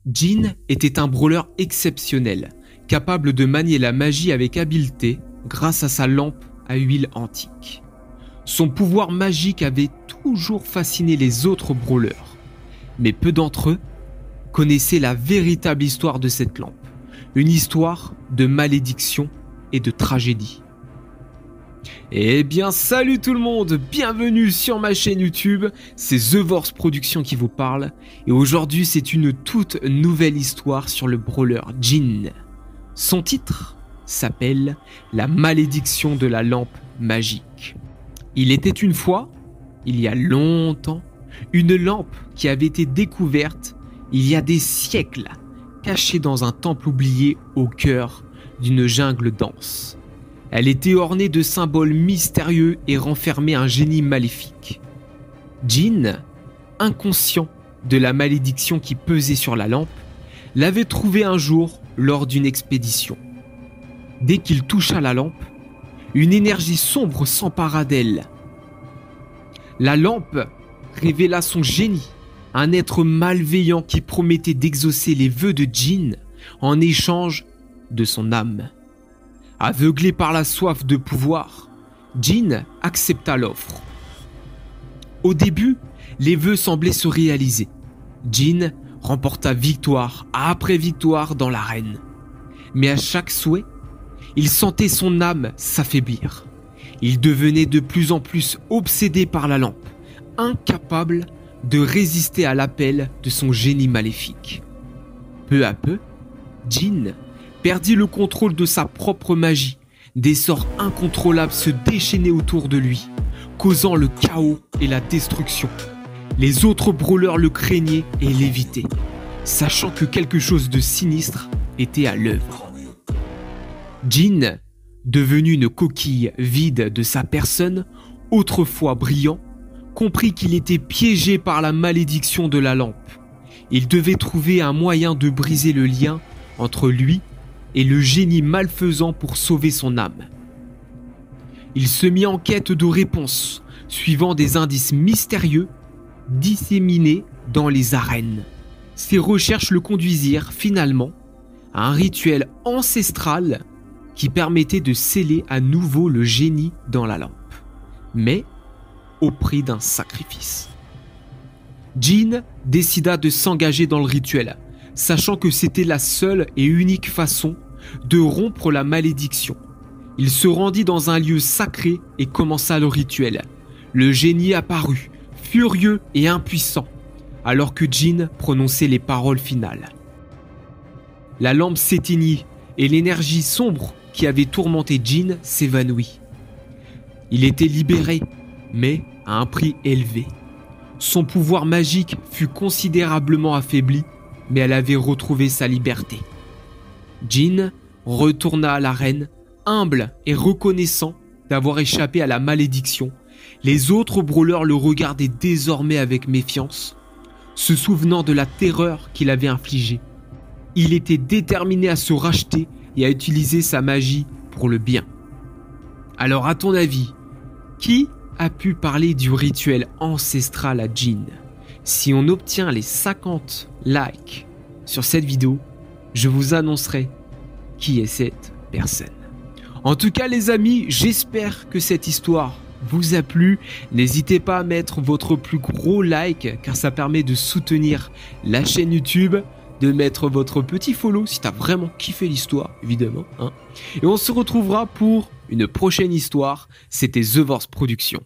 Jin était un brawler exceptionnel, capable de manier la magie avec habileté grâce à sa lampe à huile antique. Son pouvoir magique avait toujours fasciné les autres brawlers, mais peu d'entre eux connaissaient la véritable histoire de cette lampe, une histoire de malédiction et de tragédie. Eh bien salut tout le monde, bienvenue sur ma chaîne YouTube, c'est TheVorce Productions qui vous parle, et aujourd'hui c'est une toute nouvelle histoire sur le brawler Jin. Son titre s'appelle « La malédiction de la lampe magique ». Il était une fois, il y a longtemps, une lampe qui avait été découverte il y a des siècles, cachée dans un temple oublié au cœur d'une jungle dense. Elle était ornée de symboles mystérieux et renfermait un génie maléfique. Jin, inconscient de la malédiction qui pesait sur la lampe, l'avait trouvée un jour lors d'une expédition. Dès qu'il toucha la lampe, une énergie sombre s'empara d'elle. La lampe révéla son génie, un être malveillant qui promettait d'exaucer les vœux de Jin en échange de son âme. Aveuglé par la soif de pouvoir, Jin accepta l'offre. Au début, les vœux semblaient se réaliser. Jin remporta victoire après victoire dans l'arène. Mais à chaque souhait, il sentait son âme s'affaiblir. Il devenait de plus en plus obsédé par la lampe, incapable de résister à l'appel de son génie maléfique. Peu à peu, Jin perdit le contrôle de sa propre magie. Des sorts incontrôlables se déchaînaient autour de lui, causant le chaos et la destruction. Les autres brawlers le craignaient et l'évitaient, sachant que quelque chose de sinistre était à l'œuvre. Jin, devenu une coquille vide de sa personne, autrefois brillant, comprit qu'il était piégé par la malédiction de la lampe. Il devait trouver un moyen de briser le lien entre lui et le génie malfaisant pour sauver son âme. Il se mit en quête de réponses, suivant des indices mystérieux disséminés dans les arènes. Ses recherches le conduisirent finalement à un rituel ancestral qui permettait de sceller à nouveau le génie dans la lampe, mais au prix d'un sacrifice. Jin décida de s'engager dans le rituel, sachant que c'était la seule et unique façon de rompre la malédiction. Il se rendit dans un lieu sacré et commença le rituel. Le génie apparut, furieux et impuissant, alors que Jin prononçait les paroles finales. La lampe s'éteignit et l'énergie sombre qui avait tourmenté Jin s'évanouit. Il était libéré, mais à un prix élevé. Son pouvoir magique fut considérablement affaibli, mais elle avait retrouvé sa liberté. Jin retourna à l'arène, humble et reconnaissant d'avoir échappé à la malédiction. Les autres brawlers le regardaient désormais avec méfiance, se souvenant de la terreur qu'il avait infligée. Il était déterminé à se racheter et à utiliser sa magie pour le bien. Alors à ton avis, qui a pu parler du rituel ancestral à Jin? Si on obtient les 50 likes sur cette vidéo, je vous annoncerai qui est cette personne. En tout cas les amis, j'espère que cette histoire vous a plu. N'hésitez pas à mettre votre plus gros like car ça permet de soutenir la chaîne YouTube, de mettre votre petit follow si t'as vraiment kiffé l'histoire, évidemment. Et on se retrouvera pour une prochaine histoire. C'était TheVorce Productions.